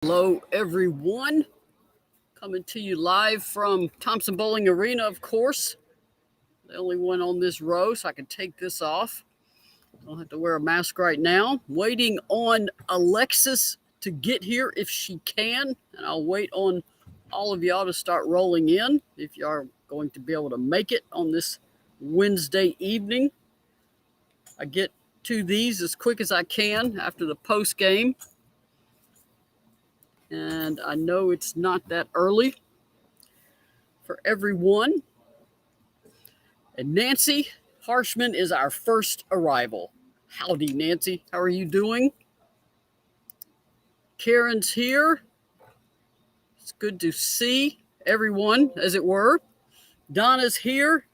Hello, everyone. Coming to you live from Thompson Bowling Arena, of course. The only one on this row, so I can take this off. Don't have to wear a mask right now. Waiting on Alexis to get here if she can, and I'll wait on all of y'all to start rolling in if you are going to be able to make it on this Wednesday evening. I get to these as quick as I can after the post game. And I know it's not that early for everyone. And Nancy Harshman is our first arrival. Howdy, Nancy. How are you doing? Karen's here. It's good to see everyone, as it were. Donna's here.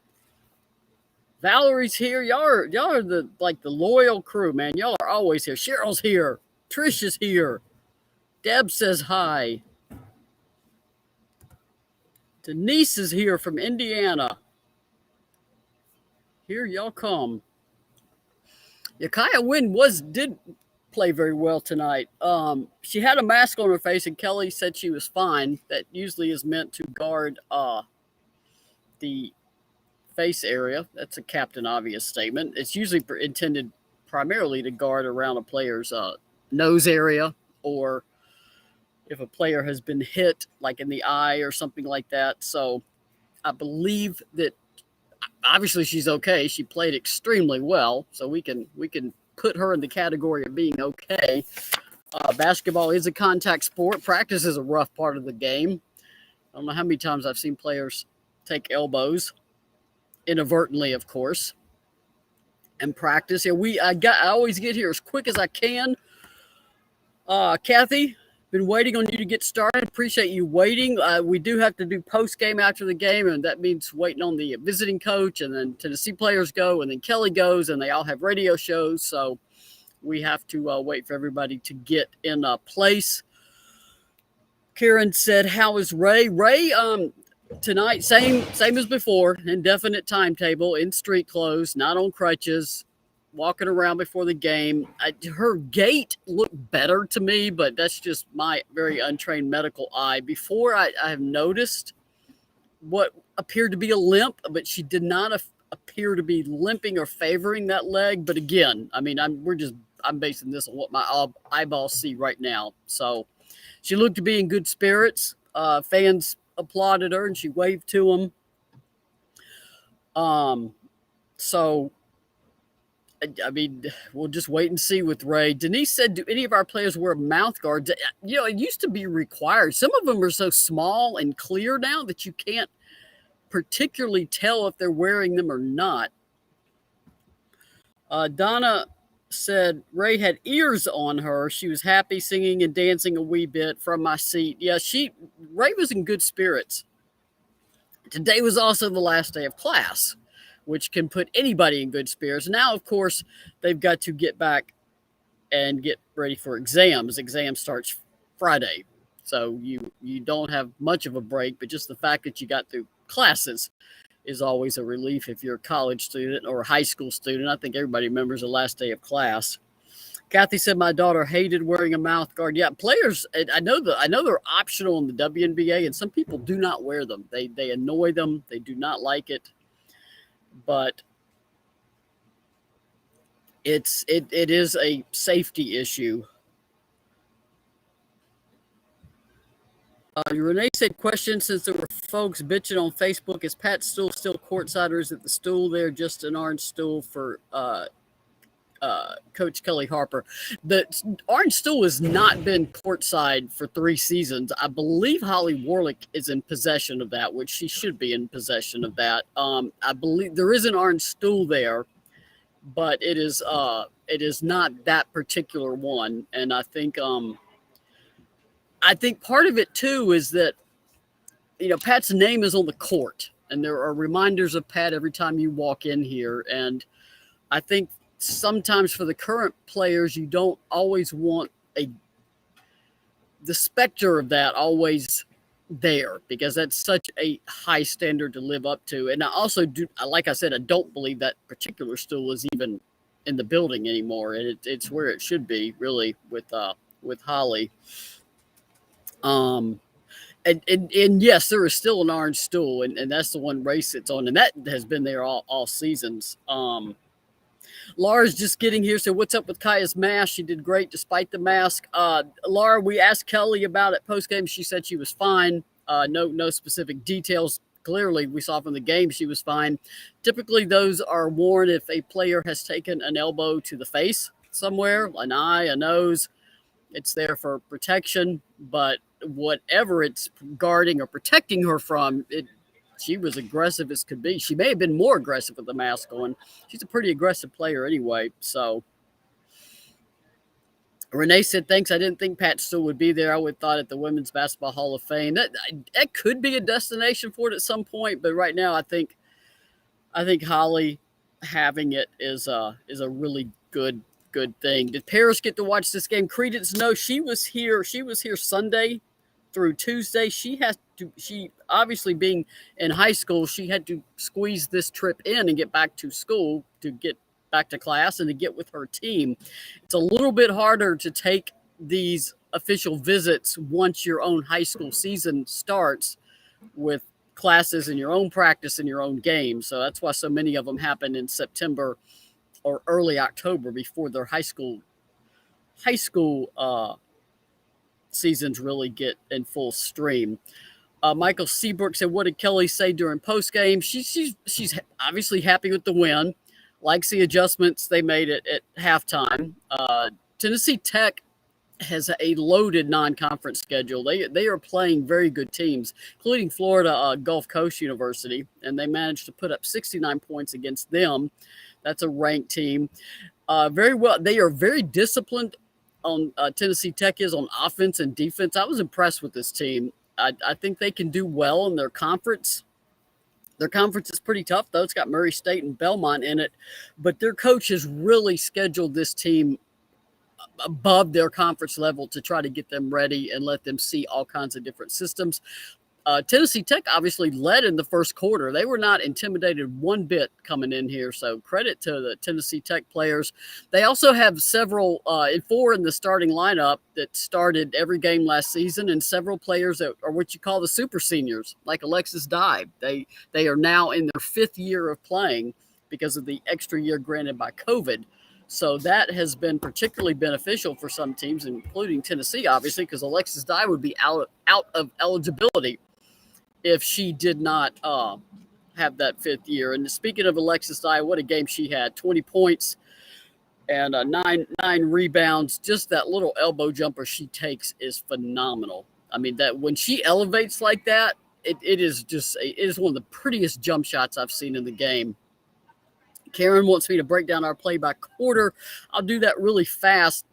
Valerie's here. Y'all are the loyal crew, man. Y'all are always here. Cheryl's here. Trish is here. Deb says hi. Denise is here from Indiana. Here y'all come. Yakaya Wynn did play very well tonight. She had a mask on her face, and Kelly said she was fine. That usually is meant to guard the face area. That's a Captain Obvious statement. It's usually intended primarily to guard around a player's nose area, or if a player has been hit, like in the eye or something like that. So I believe that obviously she's okay. She played extremely well, so we can put her in the category of being okay. Basketball is a contact sport. Practice is a rough part of the game. I don't know how many times I've seen players take elbows, inadvertently, of course, and practice. Yeah, I always get here as quick as I can. Kathy, been waiting on you to get started. Appreciate you waiting. We do have to do post game after the game, and that means waiting on the visiting coach, and then Tennessee players go, and then Kelly goes, and they all have radio shows. So we have to wait for everybody to get in place. Karen said, "How is Ray?" Ray, tonight, same as before. Indefinite timetable, in street clothes, not on crutches. Walking around before the game. Her gait looked better to me, but that's just my very untrained medical eye. Before, I have noticed what appeared to be a limp, but she did not appear to be limping or favoring that leg. But again, I mean, I'm basing this on what my eyeballs see right now. So she looked to be in good spirits. Fans applauded her, and she waved to them. So I mean, we'll just wait and see with Ray. Denise said, do any of our players wear mouth guards? You know, it used to be required. Some of them are so small and clear now that you can't particularly tell if they're wearing them or not. Donna said Ray had ears on her. She was happy, singing and dancing a wee bit from my seat. Yeah, Ray was in good spirits. Today was also the last day of class, which can put anybody in good spirits. Now, of course, they've got to get back and get ready for exams. Exam starts Friday. So you don't have much of a break, but just the fact that you got through classes is always a relief if you're a college student or a high school student. I think everybody remembers the last day of class. Kathy said my daughter hated wearing a mouth guard. Yeah, players, I know they're optional in the WNBA, and some people do not wear them. They annoy them. They do not like it. But it is a safety issue. Renee said, question, since there were folks bitching on Facebook, is Pat's stool still courtside, or is it the stool there just an orange stool for Coach Kelly Harper? The orange stool has not been courtside for 3 seasons. I believe Holly Warlick is in possession of that, which she should be in possession of that. I believe there is an orange stool there, but it is not that particular one. And I think part of it too is that, you know, Pat's name is on the court, and there are reminders of Pat every time you walk in here. And I think sometimes for the current players, you don't always want the specter of that always there, because that's such a high standard to live up to. And I also like I said, I don't believe that particular stool is even in the building anymore. And it's where it should be, really, with Holly. Um, and yes, there is still an orange stool, and that's the one race it's on, and that has been there all seasons. Laura's just getting here. So what's up with Kaya's mask? She did great despite the mask. Laura, we asked Kelly about it post game. She said she was fine. No specific details. Clearly, we saw from the game she was fine. Typically, those are worn if a player has taken an elbow to the face somewhere, an eye, a nose. It's there for protection, but whatever it's guarding or protecting her from, she was aggressive as could be. She may have been more aggressive with the mask on. She's a pretty aggressive player anyway. So Renee said, thanks. I didn't think Pat still would be there. I would have thought at the Women's Basketball Hall of Fame. That could be a destination for it at some point, but right now I think Holly having it is a really good thing. Did Paris get to watch this game? Credence, no, she was here. She was here Sunday through Tuesday. She obviously being in high school, she had to squeeze this trip in and get back to school, to get back to class and to get with her team. It's a little bit harder to take these official visits once your own high school season starts with classes and your own practice and your own game. So that's why so many of them happen in September or early October before their high school seasons really get in full stream. Michael Seabrook said, "What did Kelly say during postgame?" She's obviously happy with the win, likes the adjustments they made at halftime. Tennessee Tech has a loaded non-conference schedule. They are playing very good teams, including Florida Gulf Coast University, and they managed to put up 69 points against them. That's a ranked team. Very well. They are very disciplined on Tennessee Tech is on offense and defense. I was impressed with this team. I think they can do well in their conference. Their conference is pretty tough, though. It's got Murray State and Belmont in it, but their coach has really scheduled this team above their conference level to try to get them ready and let them see all kinds of different systems. Tennessee Tech obviously led in the first quarter. They were not intimidated one bit coming in here, so credit to the Tennessee Tech players. They also have several, four in the starting lineup that started every game last season, and several players that are what you call the super seniors, like Alexis Dye. They are now in their fifth year of playing because of the extra year granted by COVID. So that has been particularly beneficial for some teams, including Tennessee, obviously, because Alexis Dye would be out of eligibility if she did not have that fifth year. And speaking of Alexis Dye, what a game she had. 20 points and nine rebounds. Just that little elbow jumper she takes is phenomenal. I mean, that when she elevates like that, it is one of the prettiest jump shots I've seen in the game. Karen wants me to break down our play by quarter. I'll do that really fast.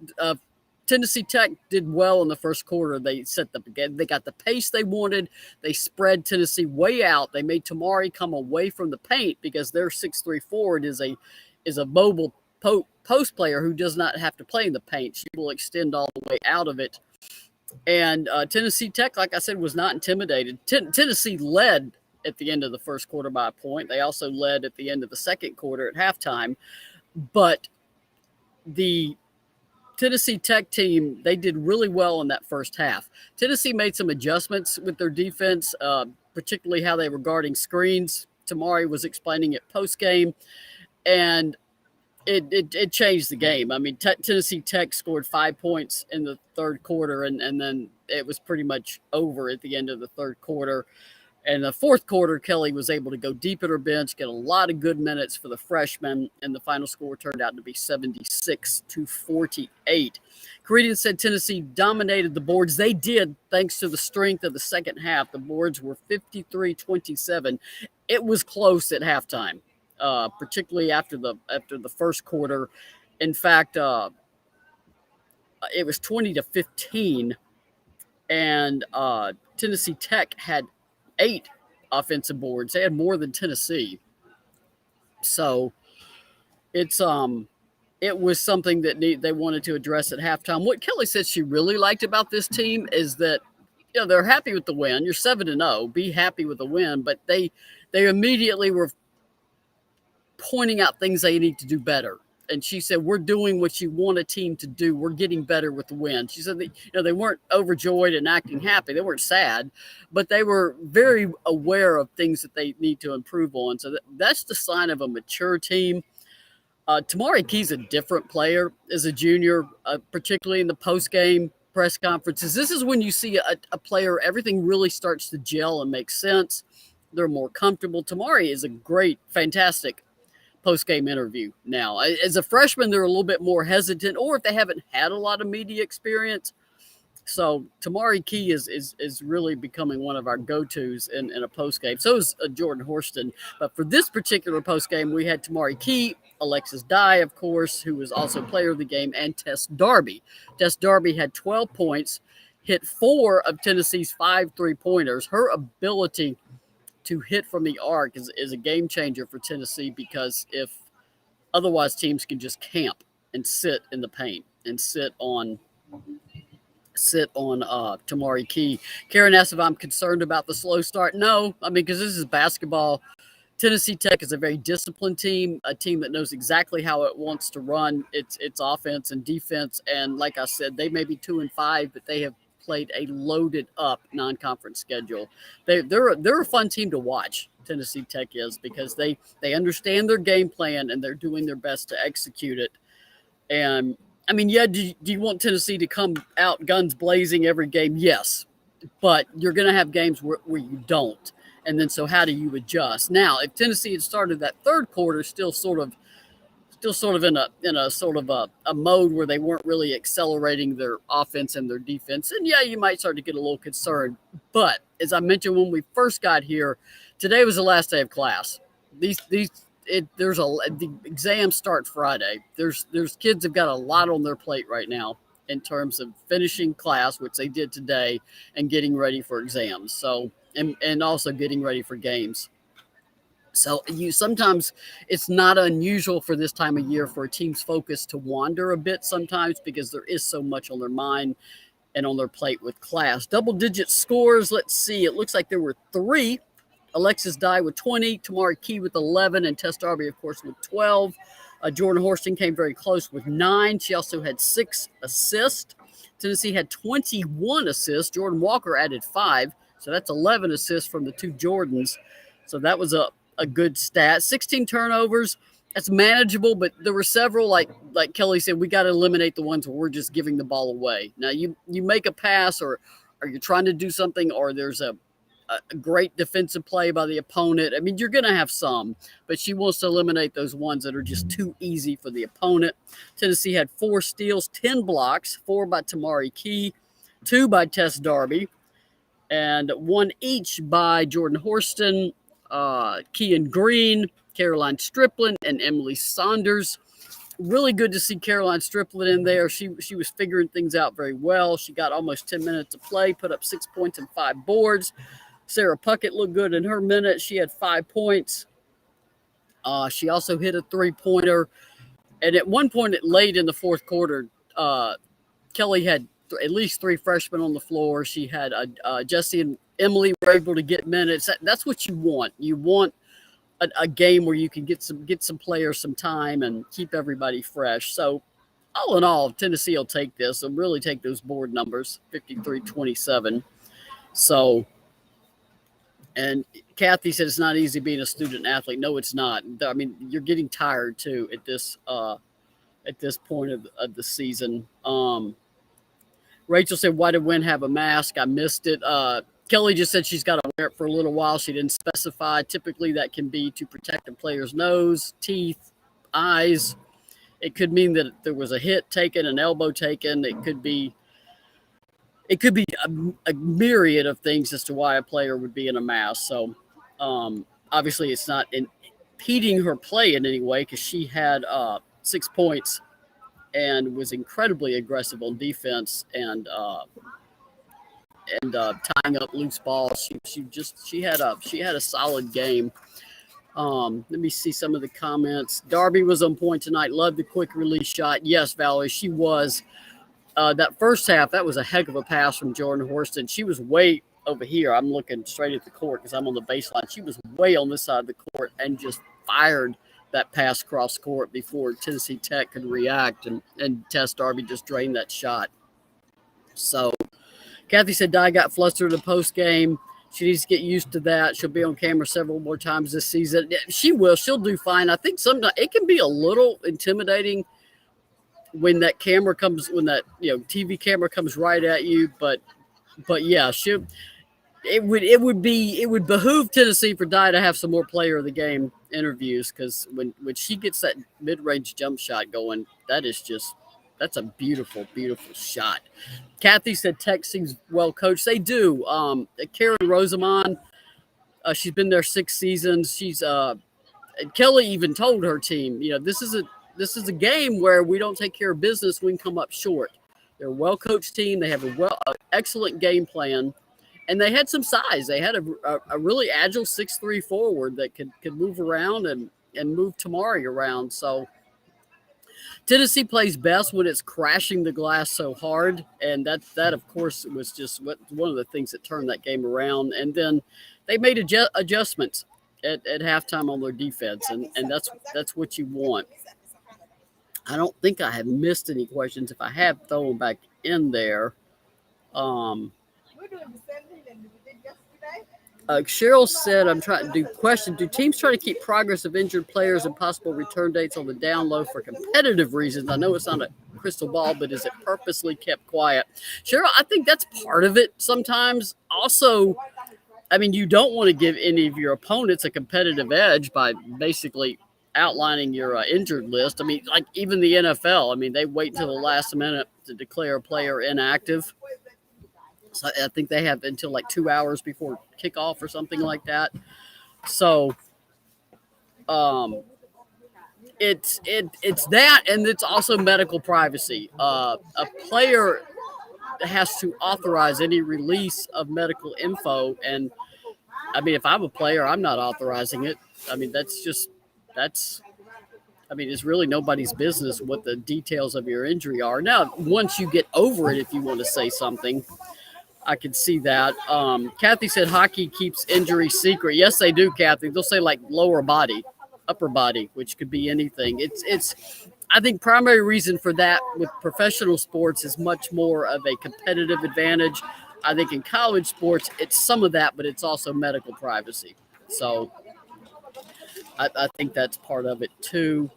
Tennessee Tech did well in the first quarter. They got the pace they wanted. They spread Tennessee way out. They made Tamari come away from the paint because their 6'3" forward is a mobile post player who does not have to play in the paint. She will extend all the way out of it. And Tennessee Tech, like I said, was not intimidated. Tennessee led at the end of the first quarter by a point. They also led at the end of the second quarter at halftime. But the Tennessee Tech team, they did really well in that first half. Tennessee made some adjustments with their defense, particularly how they were guarding screens. Tamari was explaining it post-game, and it changed the game. I mean, Tennessee Tech scored 5 points in the third quarter, and then it was pretty much over at the end of the third quarter. And the fourth quarter, Kelly was able to go deep at her bench, get a lot of good minutes for the freshmen, and the final score turned out to be 76-48. Credence said Tennessee dominated the boards. They did, thanks to the strength of the second half. The boards were 53-27. It was close at halftime, particularly after the first quarter. In fact, it was 20-15, and Tennessee Tech had 8 offensive boards. They had more than Tennessee. So it was something that they wanted to address at halftime. What Kelly said she really liked about this team is that, they're happy with the win. You're 7-0. Be happy with the win. But they immediately were pointing out things they need to do better. and she said, we're doing what you want a team to do. We're getting better with the win. She said that, they weren't overjoyed and acting happy. They weren't sad, but they were very aware of things that they need to improve on. So that's the sign of a mature team. Tamari Key's a different player as a junior, particularly in the post-game press conferences. This is when you see a player, everything really starts to gel and make sense. They're more comfortable. Tamari is a great, fantastic post-game interview now. As a freshman, they're a little bit more hesitant, or if they haven't had a lot of media experience. So Tamari Key is really becoming one of our go-tos in a post-game. So is Jordan Horston. But for this particular post-game, we had Tamari Key, Alexis Dye, of course, who was also player of the game, and Tess Darby. Tess Darby had 12 points, hit 4 of Tennessee's 5 3-pointers. Her ability to hit from the arc is a game changer for Tennessee, because if otherwise teams can just camp and sit in the paint and sit on Tamari Key. Karen asked if I'm concerned about the slow start. No, because this is basketball. Tennessee Tech is a very disciplined team, a team that knows exactly how it wants to run its offense and defense. And like I said, they may be 2-5, but they have played a loaded up non-conference schedule. They're a fun team to watch. Tennessee Tech is, because they understand their game plan and they're doing their best to execute it. And do you want Tennessee to come out guns blazing every game? Yes, but you're going to have games where you don't. And then, so how do you adjust? Now, if Tennessee had started that third quarter still sort of in a sort of a mode where they weren't really accelerating their offense and their defense, and you might start to get a little concerned. But as I mentioned when we first got here, today was the last day of class. The exams start Friday. There's kids have got a lot on their plate right now in terms of finishing class, which they did today, and getting ready for exams. So and also getting ready for games. So sometimes it's not unusual for this time of year for a team's focus to wander a bit sometimes, because there is so much on their mind and on their plate with class. Double-digit scores. Let's see. It looks like there were 3. Alexis Dye with 20, Tamari Key with 11, and Tess Darby, of course, with 12. Jordan Horston came very close with 9. She also had 6 assists. Tennessee had 21 assists. Jordan Walker added 5, so that's 11 assists from the 2 Jordans. So that was a good stat. 16 turnovers. That's manageable, but there were several, like Kelly said, we got to eliminate the ones where we're just giving the ball away. Now, you make a pass, or you're trying to do something, or there's a great defensive play by the opponent. You're going to have some, but she wants to eliminate those ones that are just too easy for the opponent. Tennessee had 4 steals, 10 blocks, 4 by Tamari Key, 2 by Tess Darby, and 1 each by Jordan Horston, Kean Green, Caroline Striplin, and Emily Saunders. Really good to see Caroline Striplin in there. She was figuring things out very well. She got almost 10 minutes of play, put up 6 points and 5 boards. Sarah Puckett looked good in her minute. She had 5 points. She also hit a 3-pointer. And at one point late in the fourth quarter, Kelly had at least 3 freshmen on the floor. She had Jessie and Emily were able to get minutes. That's what you want. You want a game where you can get some players some time and keep everybody fresh. So all in all, Tennessee will take this and really take those board numbers, 53-27. So, and Kathy said it's not easy being a student athlete. No, it's not. You're getting tired too at this point of the season. Rachel said, why did Wynn have a mask? I missed it. Kelly just said she's got to wear it for a little while. She didn't specify. Typically, that can be to protect a player's nose, teeth, eyes. It could mean that there was a hit taken, an elbow taken. It could be a myriad of things as to why a player would be in a mask. So, obviously, it's not impeding her play in any way, because she had 6 points and was incredibly aggressive on defense and tying up loose balls. She had a solid game. Let me see some of the comments. Darby was on point tonight. Loved the quick release shot. Yes, Valerie, she was. That first half, that was a heck of a pass from Jordan Horston. She was way over here. I'm looking straight at the court because I'm on the baseline. She was way on this side of the court and just fired that pass cross court before Tennessee Tech could react, and Tess Darby just drained that shot. So Kathy said Di got flustered in the post game. She needs to get used to that. She'll be on camera several more times this season. She will. She'll do fine. I think sometimes it can be a little intimidating when that camera comes, when that TV camera comes right at you. But yeah, it would behoove Tennessee for Di to have some more player of the game interviews, because when she gets that mid-range jump shot going, that's a beautiful, beautiful shot. Kathy said Tech seems well coached. They do. Karen Rosamond, she's been there 6 seasons. Kelly even told her team, this is a game where we don't take care of business, we can come up short. They're a well-coached team. They have an excellent game plan, and they had some size. They had a really agile 6'3" forward that could move around and move Tamari around. So Tennessee plays best when it's crashing the glass so hard, and that of course was just one of the things that turned that game around. And then they made adjustments at halftime on their defense, and that's what you want. I don't think I have missed any questions. If I have, throw them back in there. Cheryl said, I'm trying to do question. Do teams try to keep progress of injured players and possible return dates on the down low for competitive reasons? I know it's not a crystal ball, but is it purposely kept quiet? Cheryl, I think that's part of it sometimes. Also, I mean, you don't want to give any of your opponents a competitive edge by basically outlining your injured list. I mean, like even the NFL, I mean, they wait until the last minute to declare a player inactive. So I think they have until like 2 hours before kickoff or something like that. So it's that, and it's also medical privacy. A player has to authorize any release of medical info, and I mean, if I'm a player, I'm not authorizing it. I mean, it's really nobody's business what the details of your injury are. Now, once you get over it, if you want to say something, I can see that. Kathy said hockey keeps injury secret. Yes, they do, Kathy. They'll say like lower body, upper body, which could be anything. I think primary reason for that with professional sports is much more of a competitive advantage. I think in college sports, it's some of that, but it's also medical privacy. So I think that's part of it too.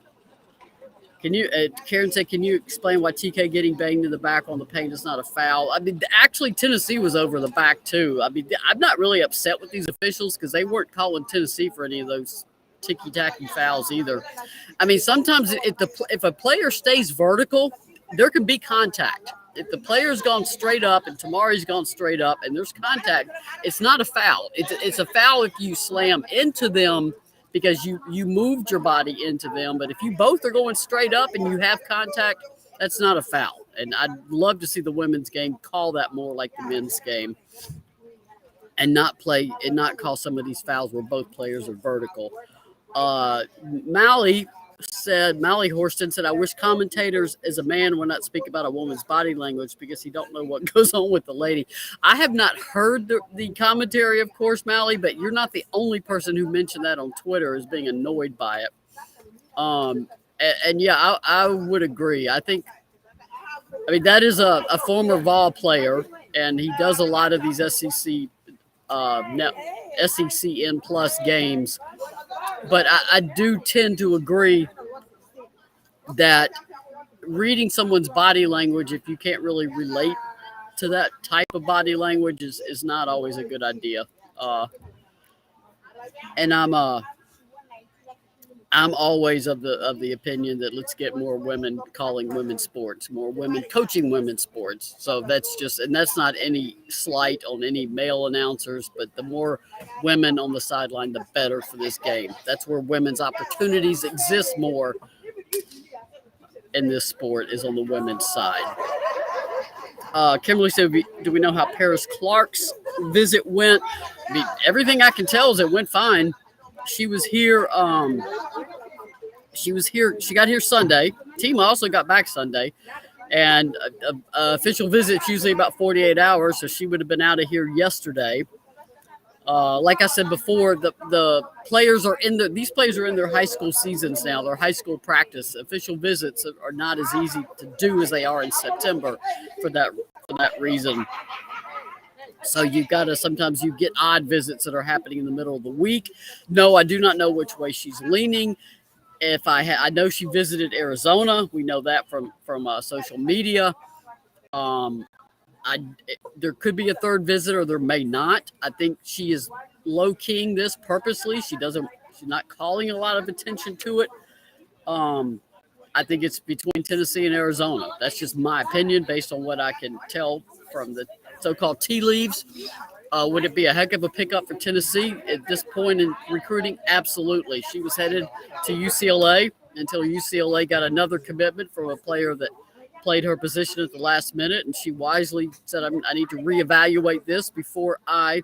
Can you, Karen said, can you explain why TK getting banged in the back on the paint is not a foul? I mean, actually, Tennessee was over the back too. I mean, I'm not really upset with these officials because they weren't calling Tennessee for any of those ticky-tacky fouls either. I mean, sometimes if a player stays vertical, there can be contact. If the player's gone straight up and Tamari's gone straight up and there's contact, it's not a foul. It's a foul if you slam into them because you moved your body into them. But if you both are going straight up and you have contact, that's not a foul. And I'd love to see the women's game call that more like the men's game and not call some of these fouls where both players are vertical. Mally Horston said, I wish commentators as a man would not speak about a woman's body language because he don't know what goes on with the lady. I have not heard the commentary, of course, Mally, but you're not the only person who mentioned that on Twitter as being annoyed by it. And yeah, I would agree. I mean, that is a former Vol player, and he does a lot of these SECN plus games. But I do tend to agree that reading someone's body language, if you can't really relate to that type of body language, is not always a good idea. And I'm always of the opinion that let's get more women calling women's sports, more women coaching women's sports. So that's not any slight on any male announcers, but the more women on the sideline, the better for this game. That's where women's opportunities exist more in this sport, is on the women's side. Kimberly said, do we know how Paris Clark's visit went? I mean, everything I can tell is it went fine. She was here. She got here Sunday. Team also got back Sunday. And official visit's usually about 48 hours, so she would have been out of here yesterday. Like I said before, the players are these players are in their high school seasons now. Their high school practice official visits are not as easy to do as they are in September for that reason. So you've got to sometimes you get odd visits that are happening in the middle of the week. No, I do not know which way she's leaning. If I know she visited Arizona. We know that from social media. Um, there could be a third visit or there may not. I think she is low keying this purposely. She's not calling a lot of attention to it. I think it's between Tennessee and Arizona. That's just my opinion based on what I can tell from the so-called tea leaves. Would it be a heck of a pickup for Tennessee at this point in recruiting? Absolutely. She was headed to UCLA until UCLA got another commitment from a player that played her position at the last minute, and she wisely said, I need to reevaluate this before I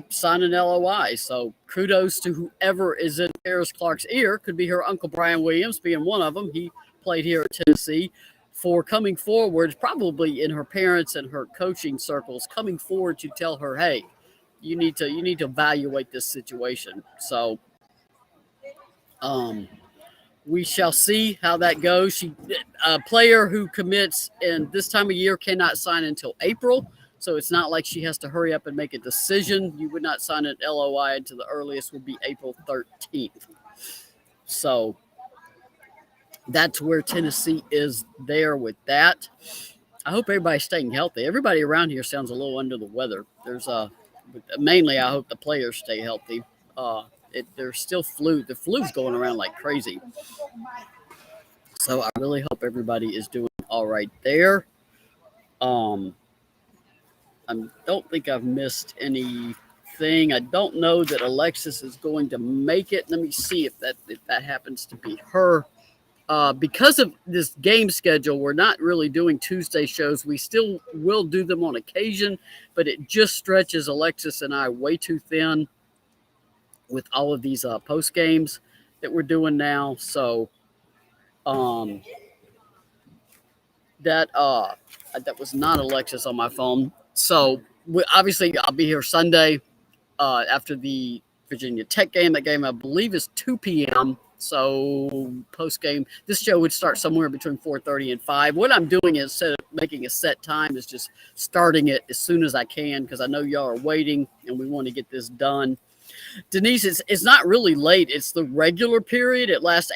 sign an LOI. So kudos to whoever is in Harris Clark's ear. Could be her uncle Brian Williams being one of them. He played here at Tennessee, for coming forward, probably in her parents and her coaching circles, coming forward to tell her, hey, you need to evaluate this situation. So we shall see how that goes. A player who commits in this time of year cannot sign until April. So it's not like she has to hurry up and make a decision. You would not sign an LOI until the earliest would be April 13th. So that's where Tennessee is there with that. I hope everybody's staying healthy. Everybody around here sounds a little under the weather. Mainly I hope the players stay healthy. There's still flu. The flu's going around like crazy. So I really hope everybody is doing all right there. I don't think I've missed anything. I don't know that Alexis is going to make it. Let me see if that happens to be her. Because of this game schedule, we're not really doing Tuesday shows. We still will do them on occasion, but it just stretches Alexis and I way too thin with all of these post games that we're doing now. So that was not Alexis on my phone. So obviously I'll be here Sunday after the Virginia Tech game. That game I believe is 2 p.m. So post game, this show would start somewhere between 4:30 and 5. What I'm doing is, instead of making a set time, is just starting it as soon as I can, because I know y'all are waiting and we want to get this done. Denise, it's not really late. It's the regular period. It lasts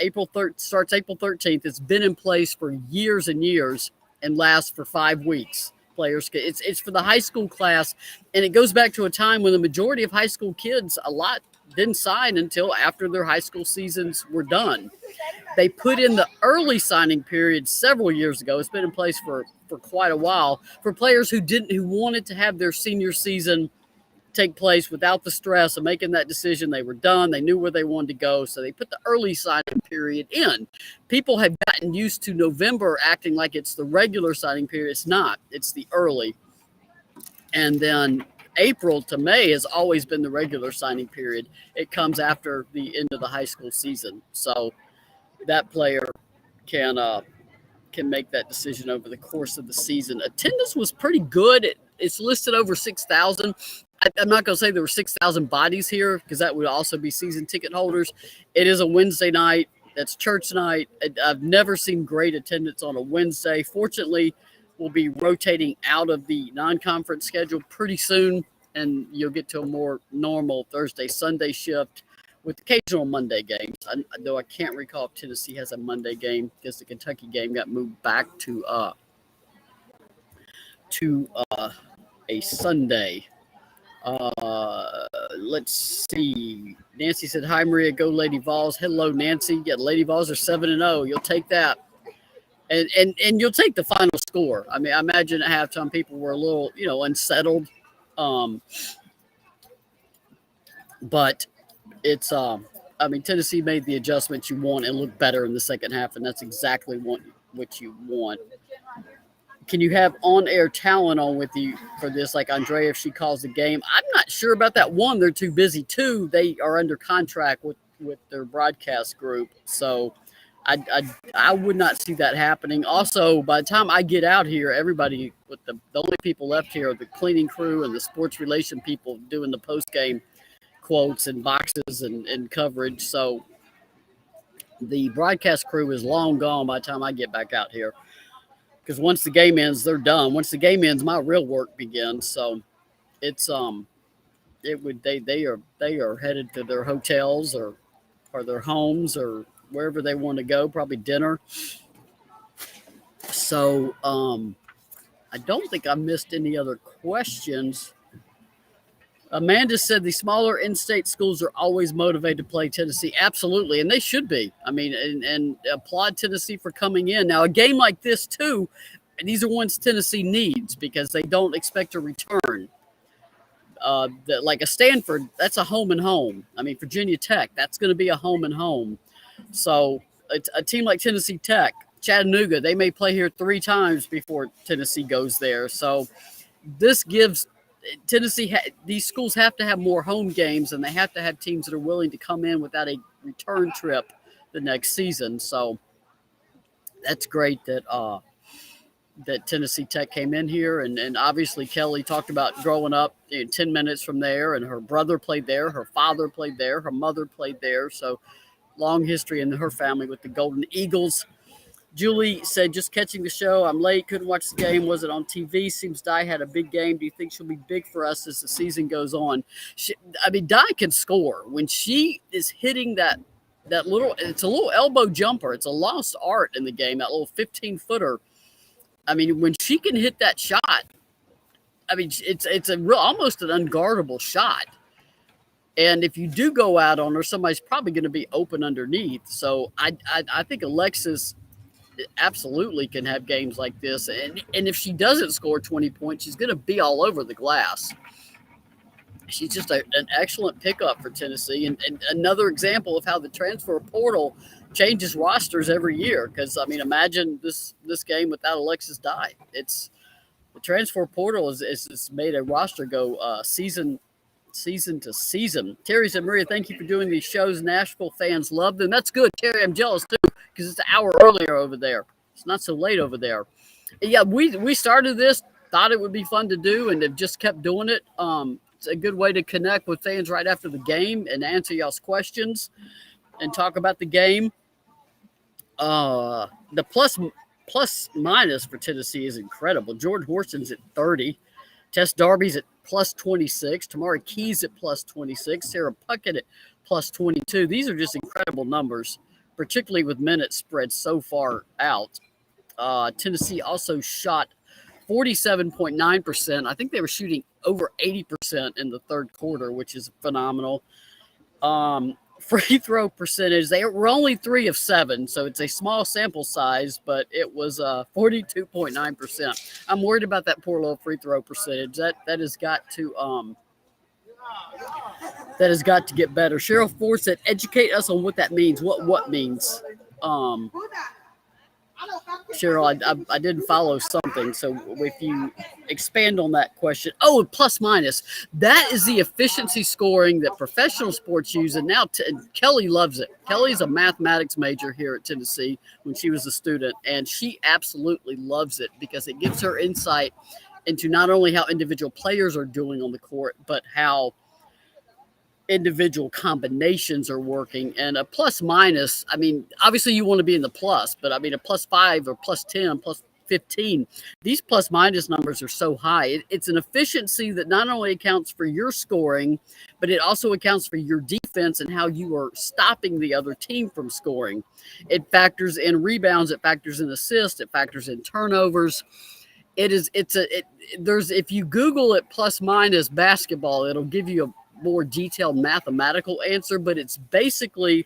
starts April 13th. It's been in place for years and years and lasts for 5 weeks. Players, it's for the high school class, and it goes back to a time when the majority of high school kids, a lot, didn't sign until after their high school seasons were done. They put in the early signing period several years ago. It's been in place for quite a while for players who wanted to have their senior season take place without the stress of making that decision. They were done. They knew where they wanted to go. So they put the early signing period in. People have gotten used to November acting like it's the regular signing period. It's not. It's the early. And then April to May has always been the regular signing period. It comes after the end of the high school season. So that player can make that decision over the course of the season. Attendance was pretty good. It's listed over 6,000. I'm not going to say there were 6,000 bodies here, because that would also be season ticket holders. It is a Wednesday night. That's church night. I've never seen great attendance on a Wednesday. Fortunately, we'll be rotating out of the non-conference schedule pretty soon, and you'll get to a more normal Thursday, Sunday shift with occasional Monday games. Though I can't recall if Tennessee has a Monday game, because the Kentucky game got moved back to a Sunday. Let's see. Nancy said, "Hi Maria, go Lady Vols." Hello, Nancy. Yeah, Lady Vols are 7-0. You'll take that. And you'll take the final score. I mean, I imagine at halftime people were a little, unsettled. But it's Tennessee made the adjustments you want and looked better in the second half, and that's exactly what you want. Can you have on-air talent on with you for this, like Andrea, if she calls the game? I'm not sure about that. One, they're too busy. Two, they are under contract with their broadcast group. So I would not see that happening. Also, by the time I get out here, everybody with the only people left here are the cleaning crew and the sports relation people doing the post game quotes and boxes and coverage. So the broadcast crew is long gone by the time I get back out here. Because once the game ends, they're done. Once the game ends, my real work begins. So it's it would they are headed to their hotels or their homes or wherever they want to go, probably dinner. So I don't think I missed any other questions. Amanda said the smaller in-state schools are always motivated to play Tennessee. Absolutely, and they should be. I mean, and applaud Tennessee for coming in. Now, a game like this, too, these are ones Tennessee needs because they don't expect a return. Like a Stanford, that's a home and home. I mean, Virginia Tech, that's going to be a home and home. So a team like Tennessee Tech, Chattanooga, they may play here 3 times before Tennessee goes there. So this gives Tennessee, these schools have to have more home games, and they have to have teams that are willing to come in without a return trip the next season. So that's great that that Tennessee Tech came in here, and obviously Kelly talked about growing up 10 minutes from there, and her brother played there, her father played there, her mother played there. So long history in her family with the Golden Eagles. Julie said, just catching the show. I'm late. Couldn't watch the game. Was it on TV? Seems Di had a big game. Do you think she'll be big for us as the season goes on? Di can score. When she is hitting that little, it's a little elbow jumper. It's a lost art in the game, that little 15-footer. I mean, when she can hit that shot, I mean, it's a real, almost an unguardable shot. And if you do go out on her, somebody's probably going to be open underneath. So I think Alexis absolutely can have games like this. And if she doesn't score 20 points, she's going to be all over the glass. She's just an excellent pickup for Tennessee. And another example of how the transfer portal changes rosters every year. Because, I mean, imagine this game without Alexis Dye. It's the transfer portal is made a roster go season to season. Terry said, Maria, thank you for doing these shows. Nashville fans love them. That's good, Terry. I'm jealous, too, because it's an hour earlier over there. It's not so late over there. And yeah, we started this, thought it would be fun to do, and have just kept doing it. It's a good way to connect with fans right after the game and answer y'all's questions and talk about the game. The plus minus for Tennessee is incredible. Jordan Horston's at 30. Tess Darby's at plus 26. Tamari Keys at plus 26. Sarah Puckett at plus 22. These are just incredible numbers, particularly with minutes spread so far out. Tennessee also shot 47.9%. I think they were shooting over 80% in the third quarter, which is phenomenal. Free throw percentage, they were only 3 of 7, so it's a small sample size, but it was 42.9%. I'm worried about that poor little free throw percentage. That has got to get better. Cheryl Ford said, educate us on what that means. What means? Cheryl, I didn't follow something. So if you expand on that question. Oh, plus minus. That is the efficiency scoring that professional sports use. And now Kelly loves it. Kelly's a mathematics major here at Tennessee when she was a student. And she absolutely loves it because it gives her insight into not only how individual players are doing on the court, but how individual combinations are working. And a plus minus, I mean, obviously you want to be in the plus, but I mean a plus 5 or plus 10, plus 15, these plus minus numbers are so high. It's an efficiency that not only accounts for your scoring, but it also accounts for your defense and how you are stopping the other team from scoring. It factors in rebounds, it factors in assists, it factors in turnovers. If you Google it plus minus basketball, it'll give you a more detailed mathematical answer, but it's basically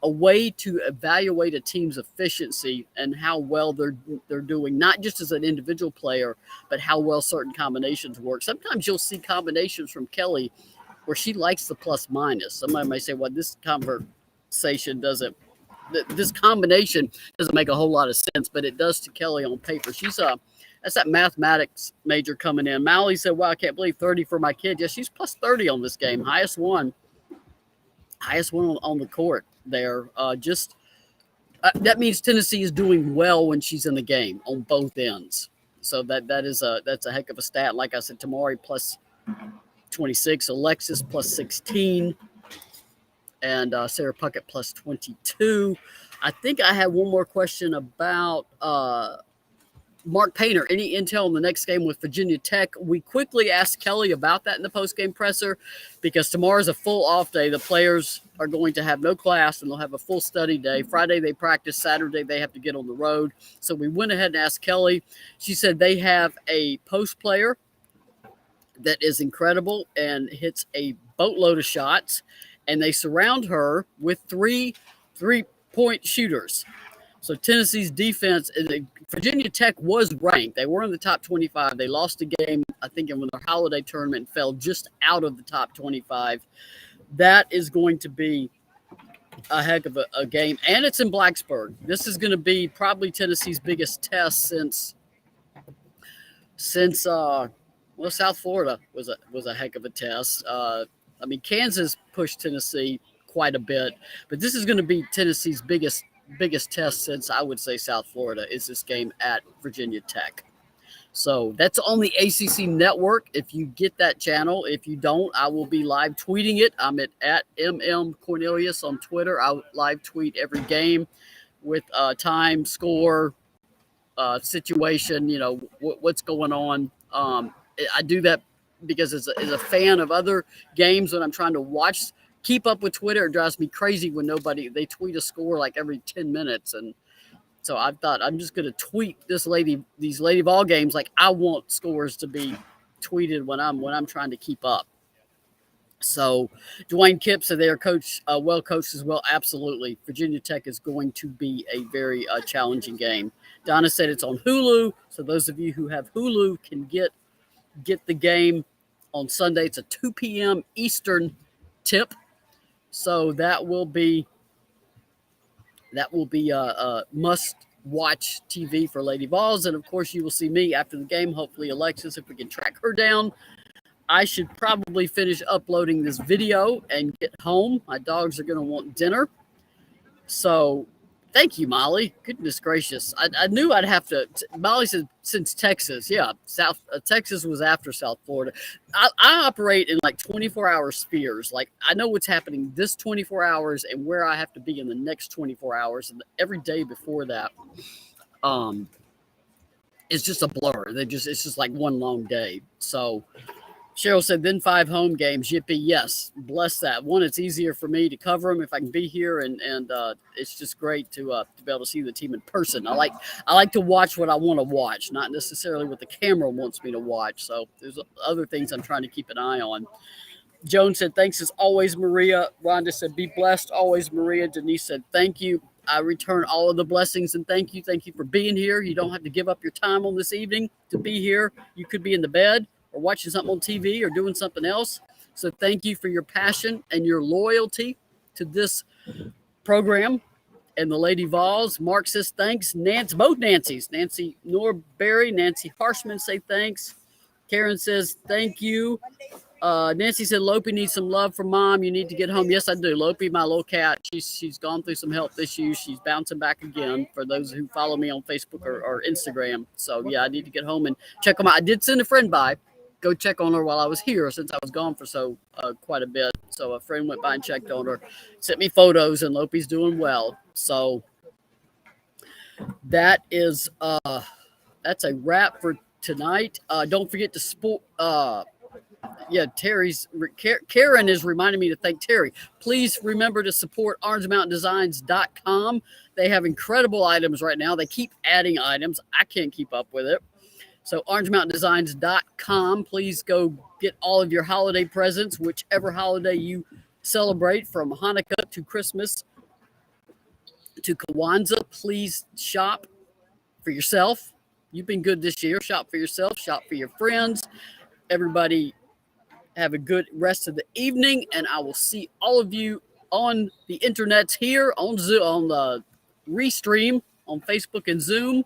a way to evaluate a team's efficiency and how well they're doing, not just as an individual player, but how well certain combinations work. Sometimes you'll see combinations from Kelly where she likes the plus minus. Somebody may say, well, this combination doesn't make a whole lot of sense, but it does to Kelly on paper. That's that mathematics major coming in. Mally said, wow, I can't believe 30 for my kid. Yeah, she's plus 30 on this game. Highest one on the court there. Just That means Tennessee is doing well when she's in the game on both ends. So that's a heck of a stat. Like I said, Tamari plus 26, Alexis plus 16, and Sarah Puckett plus 22. I think I had one more question about Mark Painter. Any intel on the next game with Virginia Tech? We quickly asked Kelly about that in the postgame presser because tomorrow's a full off day. The players are going to have no class and they'll have a full study day. Friday they practice. Saturday they have to get on the road. So we went ahead and asked Kelly. She said they have a post player that is incredible and hits a boatload of shots, and they surround her with three 3-point shooters. So Tennessee's defense, Virginia Tech was ranked. They were in the top 25. They lost a game, I think, in their holiday tournament, fell just out of the top 25. That is going to be a heck of a game, and it's in Blacksburg. This is going to be probably Tennessee's biggest test since South Florida was a heck of a test. I mean, Kansas pushed Tennessee quite a bit, but this is going to be Tennessee's biggest test since, I would say, South Florida is this game at Virginia Tech. So that's on the ACC network if you get that channel. If you don't, I will be live tweeting it. I'm at Cornelius on Twitter. I live tweet every game with time, score, situation, what's going on. I do that because as a fan of other games when I'm trying to keep up with Twitter, it drives me crazy when they tweet a score like every 10 minutes. And so I thought I'm just going to tweet these Lady Vol games. Like I want scores to be tweeted when I'm trying to keep up. So Dwayne Kipp said they are well coached as well. Absolutely. Virginia Tech is going to be a very challenging game. Donna said it's on Hulu. So those of you who have Hulu can get the game on Sunday. It's a 2 p.m. Eastern tip. So that will be a must-watch TV for Lady Vols. And, of course, you will see me after the game, hopefully Alexis, if we can track her down. I should probably finish uploading this video and get home. My dogs are going to want dinner. So thank you, Molly. Goodness gracious. I knew I'd have to. Molly said since Texas. Yeah, Texas was after South Florida. I operate in like 24-hour spheres. Like I know what's happening this 24 hours and where I have to be in the next 24 hours. And every day before that, it's just a blur. It's just like one long day. So Cheryl said, then 5 home games. Yippee, yes. Bless that. One, it's easier for me to cover them if I can be here, and it's just great to be able to see the team in person. I like to watch what I want to watch, not necessarily what the camera wants me to watch. So there's other things I'm trying to keep an eye on. Joan said, thanks as always, Maria. Rhonda said, be blessed always, Maria. Denise said, thank you. I return all of the blessings and thank you. Thank you for being here. You don't have to give up your time on this evening to be here. You could be in the bed or watching something on TV or doing something else. So thank you for your passion and your loyalty to this program and the Lady Vols. Mark says thanks. Both Nancy's. Nancy Norberry, Nancy Harshman say thanks. Karen says thank you. Nancy said Lopi needs some love from Mom. You need to get home. Yes, I do. Lopi, my little cat, she's gone through some health issues. She's bouncing back again for those who follow me on Facebook or Instagram. So, yeah, I need to get home and check them out. I did send a friend by. Go check on her while I was here since I was gone for quite a bit. So a friend went by and checked on her, sent me photos, and Lopi's doing well. So that is that's a wrap for tonight. Don't forget to support. Karen is reminding me to thank Terry. Please remember to support OrangeMountainDesigns.com. They have incredible items right now. They keep adding items. I can't keep up with it. So OrangeMountainDesigns.com. Please go get all of your holiday presents, whichever holiday you celebrate, from Hanukkah to Christmas to Kwanzaa. Please shop for yourself. You've been good this year. Shop for yourself. Shop for your friends. Everybody have a good rest of the evening, and I will see all of you on the internets here on Zoom, on the Restream on Facebook and Zoom.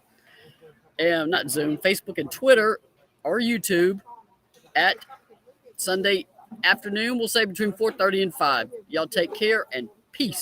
And not Zoom, Facebook and Twitter or YouTube at Sunday afternoon. We'll say between 4:30 and 5. Y'all take care and peace.